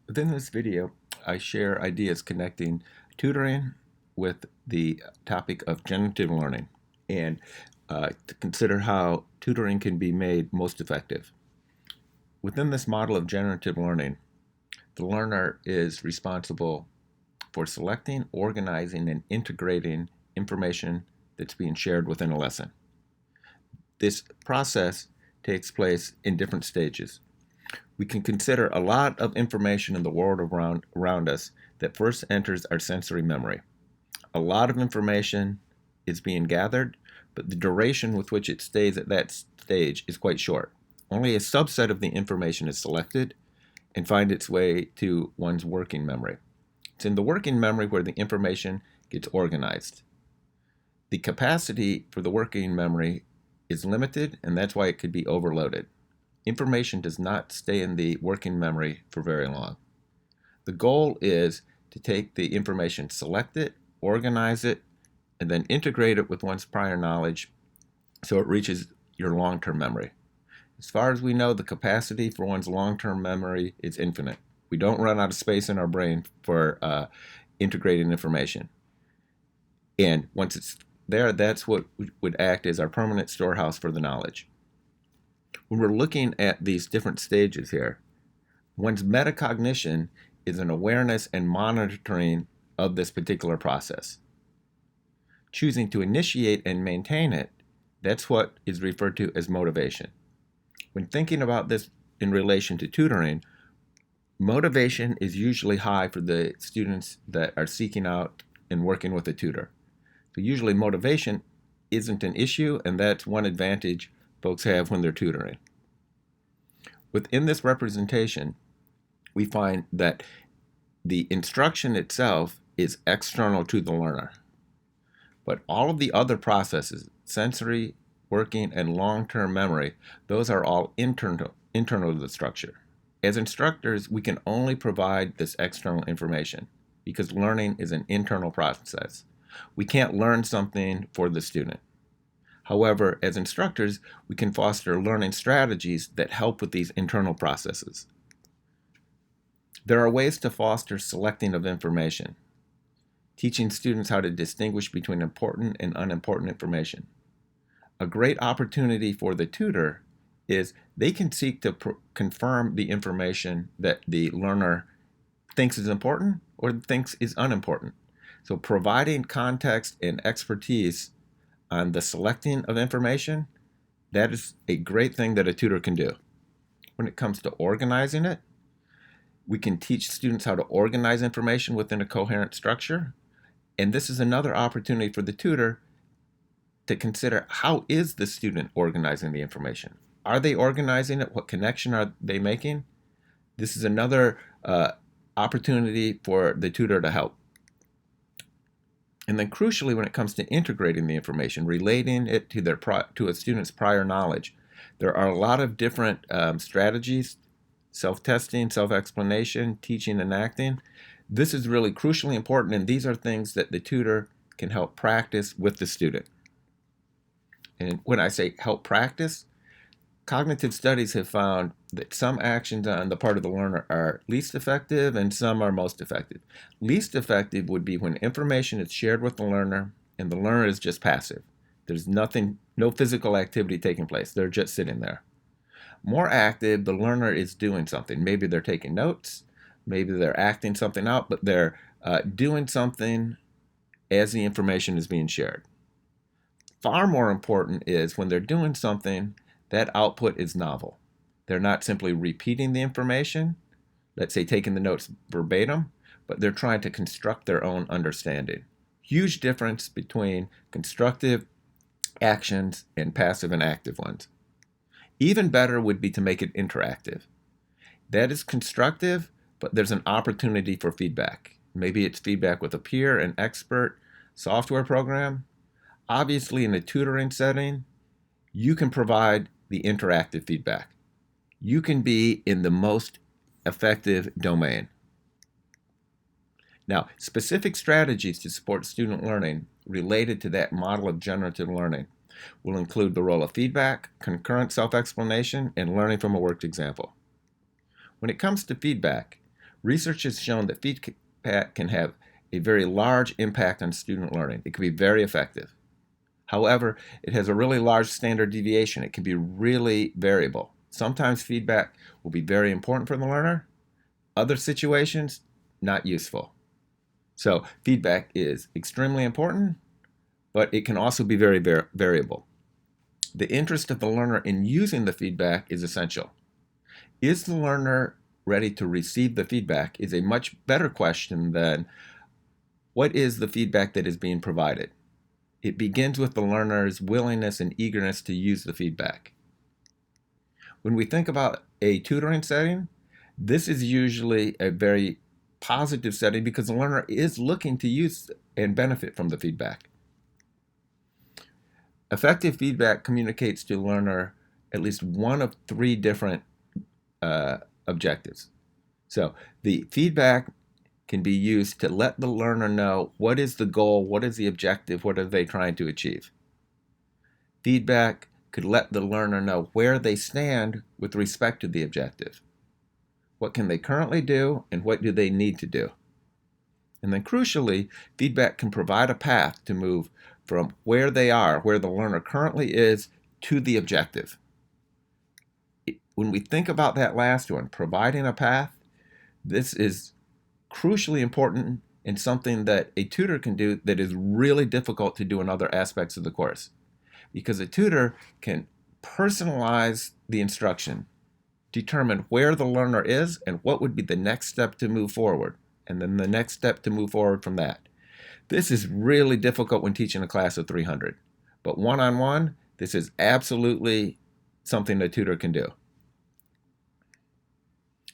Within this video, I share ideas connecting tutoring with the topic of generative learning and to consider how tutoring can be made most effective. Within this model of generative learning, the learner is responsible for selecting, organizing, and integrating information that's being shared within a lesson. This process takes place in different stages. We can consider a lot of information in the world around us that first enters our sensory memory. A lot of information is being gathered, but the duration with which it stays at that stage is quite short. Only a subset of the information is selected and finds its way to one's working memory. It's in the working memory where the information gets organized. The capacity for the working memory is limited, and that's why it could be overloaded. Information does not stay in the working memory for very long. The goal is to take the information, select it, organize it, and then integrate it with one's prior knowledge so it reaches your long-term memory. As far as we know, the capacity for one's long-term memory is infinite. We don't run out of space in our brain for integrating information. And once it's there, that's what would act as our permanent storehouse for the knowledge. When we're looking at these different stages here, one's metacognition is an awareness and monitoring of this particular process. Choosing to initiate and maintain it, that's what is referred to as motivation. When thinking about this in relation to tutoring, motivation is usually high for the students that are seeking out and working with a tutor. So usually motivation isn't an issue, and that's one advantage folks have when they're tutoring. Within this representation, we find that the instruction itself is external to the learner. But all of the other processes, sensory, working, and long-term memory, those are all internal to the structure. As instructors, we can only provide this external information because learning is an internal process. We can't learn something for the student. However, as instructors, we can foster learning strategies that help with these internal processes. There are ways to foster selecting of information, teaching students how to distinguish between important and unimportant information. A great opportunity for the tutor is they can seek to confirm the information that the learner thinks is important or thinks is unimportant. So providing context and expertise on the selecting of information, that is a great thing that a tutor can do. When it comes to organizing it, we can teach students how to organize information within a coherent structure. And this is another opportunity for the tutor to consider, how is the student organizing the information? Are they organizing it? What connection are they making? This is another opportunity for the tutor to help. And then crucially, when it comes to integrating the information, relating it to a student's prior knowledge, there are a lot of different strategies: self-testing, self-explanation, teaching, and acting. This is really crucially important, and these are things that the tutor can help practice with the student. And when I say help practice, cognitive studies have found that some actions on the part of the learner are least effective and some are most effective. Least effective would be when information is shared with the learner and the learner is just passive. There's no physical activity taking place. They're just sitting there. More active, the learner is doing something. Maybe they're taking notes, maybe they're acting something out, but they're doing something as the information is being shared. Far more important is when they're doing something, that output is novel. They're not simply repeating the information, let's say taking the notes verbatim, but they're trying to construct their own understanding. Huge difference between constructive actions and passive and active ones. Even better would be to make it interactive. That is constructive, but there's an opportunity for feedback. Maybe it's feedback with a peer, an expert, software program. Obviously, in a tutoring setting, you can provide the interactive feedback. You can be in the most effective domain. Now, specific strategies to support student learning related to that model of generative learning will include the role of feedback, concurrent self-explanation, and learning from a worked example. When it comes to feedback, Research has shown that feedback can have a very large impact on student learning. It can be very effective. However, it has a really large standard deviation. It can be really variable. Sometimes feedback will be very important for the learner. Other situations, not useful. So feedback is extremely important, but it can also be very variable. The interest of the learner in using the feedback is essential. Is the learner ready to receive the feedback is a much better question than what is the feedback that is being provided. It begins with the learner's willingness and eagerness to use the feedback. When we think about a tutoring setting, this is usually a very positive setting because the learner is looking to use and benefit from the feedback. Effective feedback communicates to the learner at least one of three different objectives. So the feedback can be used to let the learner know what is the goal, what is the objective, what are they trying to achieve. Feedback could let the learner know where they stand with respect to the objective. What can they currently do and what do they need to do? And then crucially, feedback can provide a path to move from where they are, where the learner currently is, to the objective. When we think about that last one, providing a path, this is crucially important and something that a tutor can do that is really difficult to do in other aspects of the course. Because a tutor can personalize the instruction, determine where the learner is and what would be the next step to move forward, and then the next step to move forward from that. This is really difficult when teaching a class of 300. But one-on-one, this is absolutely something a tutor can do.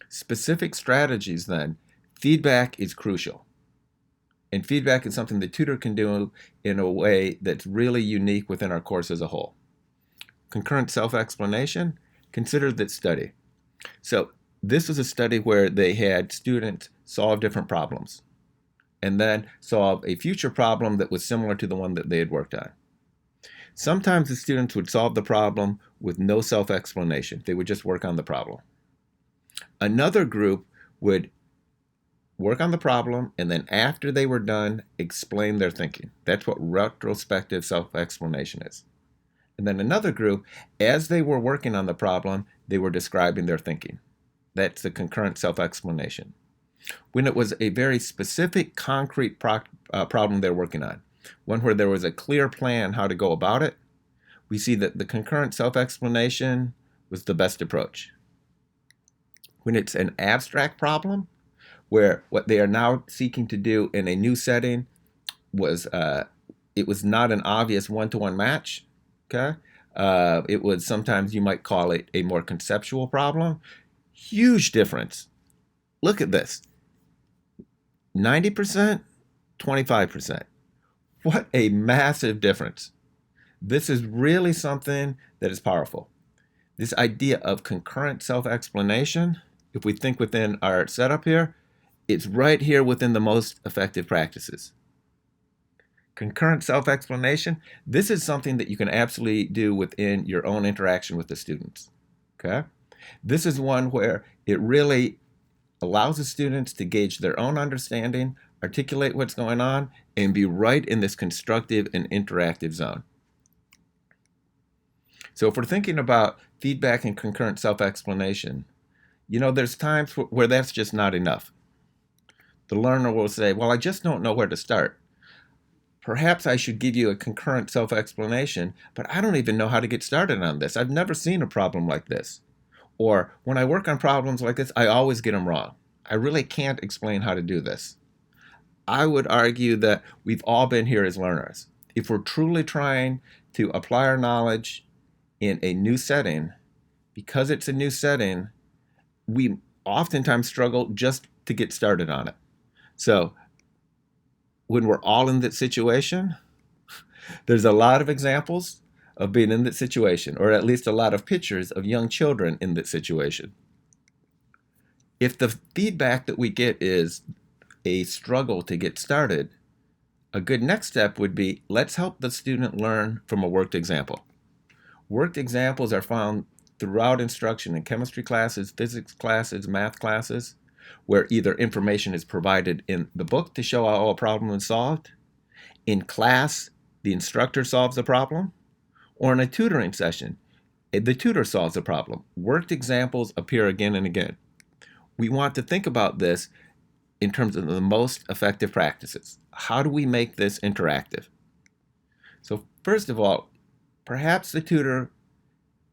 Specific strategies then, feedback is crucial. And feedback is something the tutor can do in a way that's really unique within our course as a whole. Concurrent self-explanation, consider that study. So this was a study where they had students solve different problems and then solve a future problem that was similar to the one that they had worked on. Sometimes the students would solve the problem with no self-explanation. They would just work on the problem. Another group would work on the problem and then after they were done, explain their thinking. That's what retrospective self-explanation is. And then another group, as they were working on the problem, they were describing their thinking. That's the concurrent self-explanation. When it was a very specific, concrete problem they're working on, one where there was a clear plan how to go about it, we see that the concurrent self-explanation was the best approach. When it's an abstract problem, where what they are now seeking to do in a new setting was, it was not an obvious one-to-one match, okay? It was, sometimes you might call it a more conceptual problem. Huge difference. Look at this. 90%, 25%. What a massive difference. This is really something that is powerful. This idea of concurrent self-explanation, if we think within our setup here, it's right here within the most effective practices. Concurrent self-explanation, this is something that you can absolutely do within your own interaction with the students. Okay? This is one where it really allows the students to gauge their own understanding, articulate what's going on, and be right in this constructive and interactive zone. So if we're thinking about feedback and concurrent self-explanation, you know, there's times where that's just not enough. The learner will say, well, I just don't know where to start. Perhaps I should give you a concurrent self-explanation, but I don't even know how to get started on this. I've never seen a problem like this. Or when I work on problems like this, I always get them wrong. I really can't explain how to do this. I would argue that we've all been here as learners. If we're truly trying to apply our knowledge in a new setting, because it's a new setting, we oftentimes struggle just to get started on it. So when we're all in that situation, there's a lot of examples of being in that situation, or at least a lot of pictures of young children in that situation. If the feedback that we get is a struggle to get started, a good next step would be, let's help the student learn from a worked example. Worked examples are found throughout instruction in chemistry classes, physics classes, math classes. where either information is provided in the book to show how a problem is solved, in class, the instructor solves the problem, or in a tutoring session, the tutor solves the problem. Worked examples appear again and again. We want to think about this in terms of the most effective practices. How do we make this interactive? So first of all, perhaps the tutor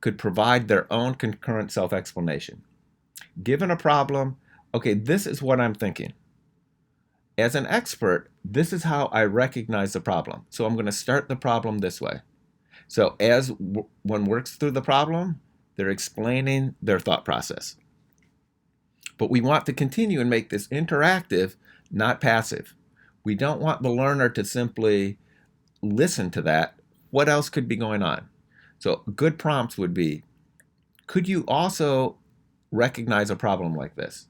could provide their own concurrent self-explanation. Given a problem, okay, this is what I'm thinking. As an expert, this is how I recognize the problem. So I'm going to start the problem this way. So as one works through the problem, they're explaining their thought process. But we want to continue and make this interactive, not passive. We don't want the learner to simply listen to that. What else could be going on? So good prompts would be, could you also recognize a problem like this?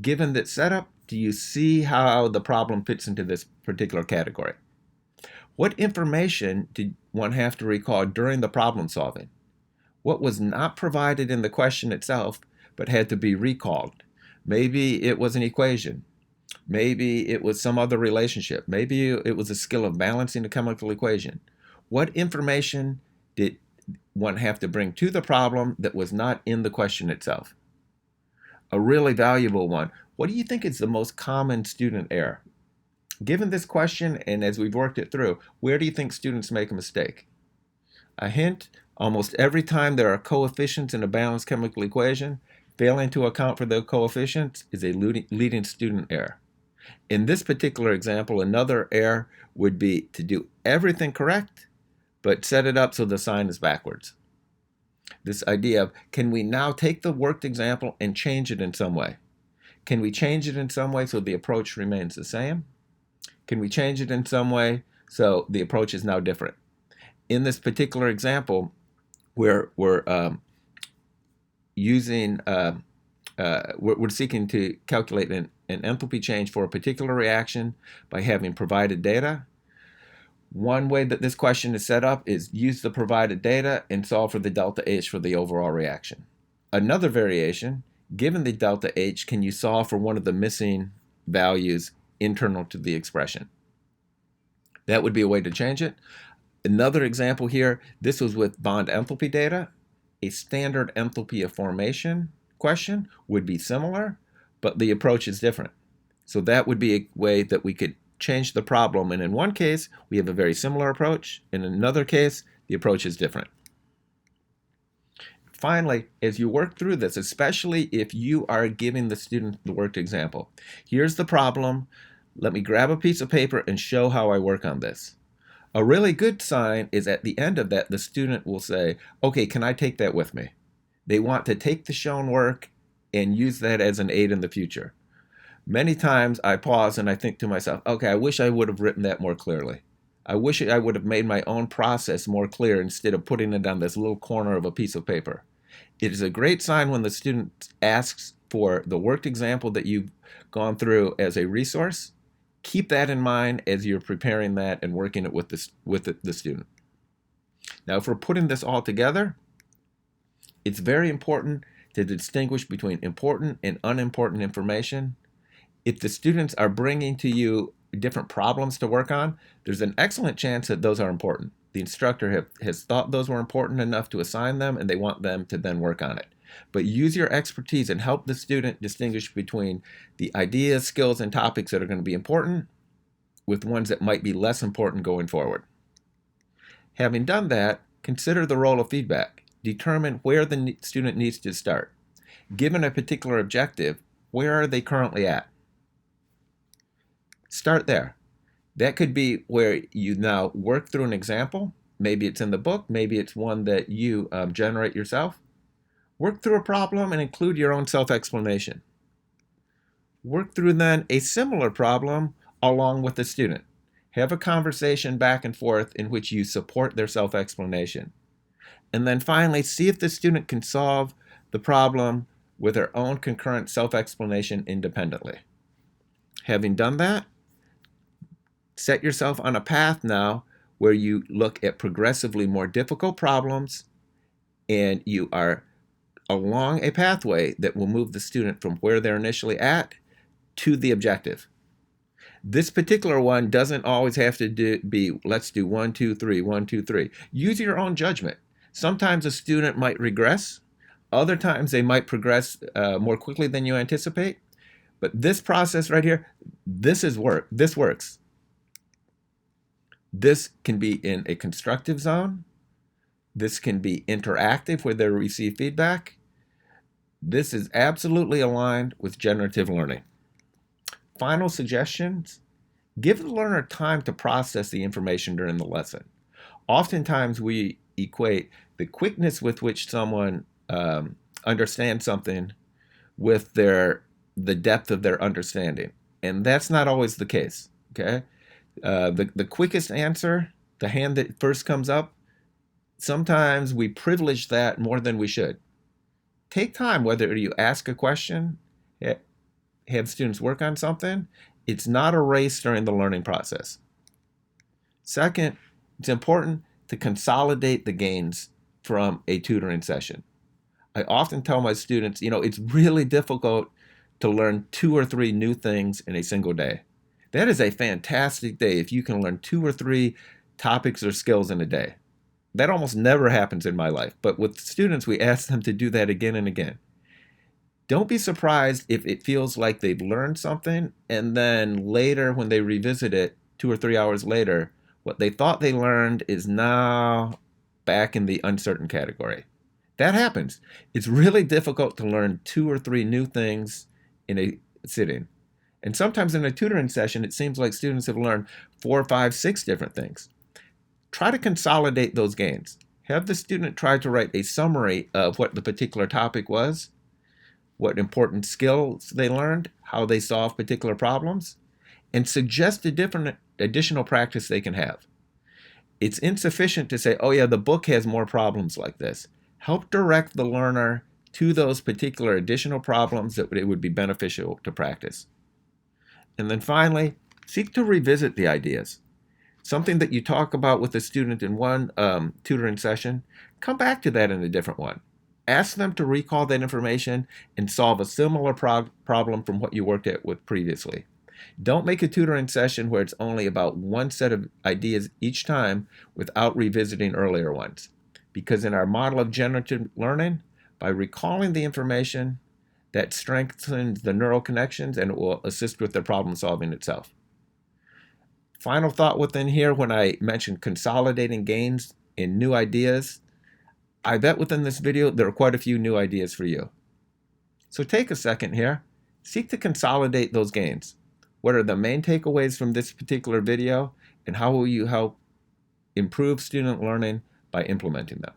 Given that setup, do you see how the problem fits into this particular category? What information did one have to recall during the problem solving? What was not provided in the question itself, but had to be recalled? Maybe it was an equation. Maybe it was some other relationship. Maybe it was a skill of balancing a chemical equation. What information did one have to bring to the problem that was not in the question itself? A really valuable one. What do you think is the most common student error? Given this question, and as we've worked it through, where do you think students make a mistake? A hint, almost every time there are coefficients in a balanced chemical equation, failing to account for the coefficients is a leading student error. In this particular example, another error would be to do everything correct, but set it up so the sign is backwards. This idea of, can we now take the worked example and change it in some way? Can we change it in some way so the approach remains the same? Can we change it in some way so the approach is now different? In this particular example, we're seeking to calculate an enthalpy change for a particular reaction by having provided data. One way that this question is set up is use the provided data and solve for the delta H for the overall reaction. Another variation, given the delta H, can you solve for one of the missing values internal to the expression? That would be a way to change it. Another example here, this was with bond enthalpy data. A standard enthalpy of formation question would be similar, but the approach is different. So that would be a way that we could change the problem. And in one case, we have a very similar approach. In another case, the approach is different. Finally, as you work through this, especially if you are giving the student the worked example, here's the problem. Let me grab a piece of paper and show how I work on this. A really good sign is at the end of that, the student will say, okay, can I take that with me? They want to take the shown work and use that as an aid in the future. Many times I pause and I think to myself, okay, I wish I would have written that more clearly. I wish I would have made my own process more clear instead of putting it on this little corner of a piece of paper. It is a great sign when the student asks for the worked example that you've gone through as a resource. Keep that in mind as you're preparing that and working it with the student. Now, if we're putting this all together, it's very important to distinguish between important and unimportant information. If the students are bringing to you different problems to work on, there's an excellent chance that those are important. The instructor has thought those were important enough to assign them, and they want them to then work on it. But use your expertise and help the student distinguish between the ideas, skills, and topics that are going to be important with ones that might be less important going forward. Having done that, consider the role of feedback. Determine where the student needs to start. Given a particular objective, where are they currently at? Start there. That could be where you now work through an example. Maybe it's in the book. Maybe it's one that you generate yourself. Work through a problem and include your own self-explanation. Work through then a similar problem along with the student. Have a conversation back and forth in which you support their self-explanation. And then finally, see if the student can solve the problem with their own concurrent self-explanation independently. Having done that, set yourself on a path now where you look at progressively more difficult problems and you are along a pathway that will move the student from where they're initially at to the objective. This particular one doesn't always have to be, let's do 1, 2, 3, 1, 2, 3. Use your own judgment. Sometimes a student might regress. Other times they might progress more quickly than you anticipate. But this process right here, this works. This can be in a constructive zone. This can be interactive where they receive feedback. This is absolutely aligned with generative learning. Final suggestions: give the learner time to process the information during the lesson. Oftentimes we equate the quickness with which someone understands something with the depth of their understanding. And that's not always the case, okay? The quickest answer, the hand that first comes up, sometimes we privilege that more than we should. Take time, whether you ask a question, have students work on something. It's not a race during the learning process. Second, it's important to consolidate the gains from a tutoring session. I often tell my students, it's really difficult to learn 2 or 3 new things in a single day. That is a fantastic day if you can learn 2 or 3 topics or skills in a day. That almost never happens in my life, but with students, we ask them to do that again and again. Don't be surprised if it feels like they've learned something, and then later when they revisit it 2 or 3 hours later, what they thought they learned is now back in the uncertain category. That happens. It's really difficult to learn 2 or 3 new things in a sitting. And sometimes in a tutoring session, it seems like students have learned 4, 5, 6 different things. Try to consolidate those gains. Have the student try to write a summary of what the particular topic was, what important skills they learned, how they solve particular problems, and suggest a different additional practice they can have. It's insufficient to say, oh yeah, the book has more problems like this. Help direct the learner to those particular additional problems that it would be beneficial to practice. And then finally, seek to revisit the ideas. Something that you talk about with a student in one tutoring session, come back to that in a different one. Ask them to recall that information and solve a similar problem from what you worked at with previously. Don't make a tutoring session where it's only about one set of ideas each time without revisiting earlier ones. Because in our model of generative learning, by recalling the information, that strengthens the neural connections and it will assist with the problem solving itself. Final thought within here, when I mentioned consolidating gains in new ideas, I bet within this video there are quite a few new ideas for you. So take a second here, seek to consolidate those gains. What are the main takeaways from this particular video, and how will you help improve student learning by implementing them?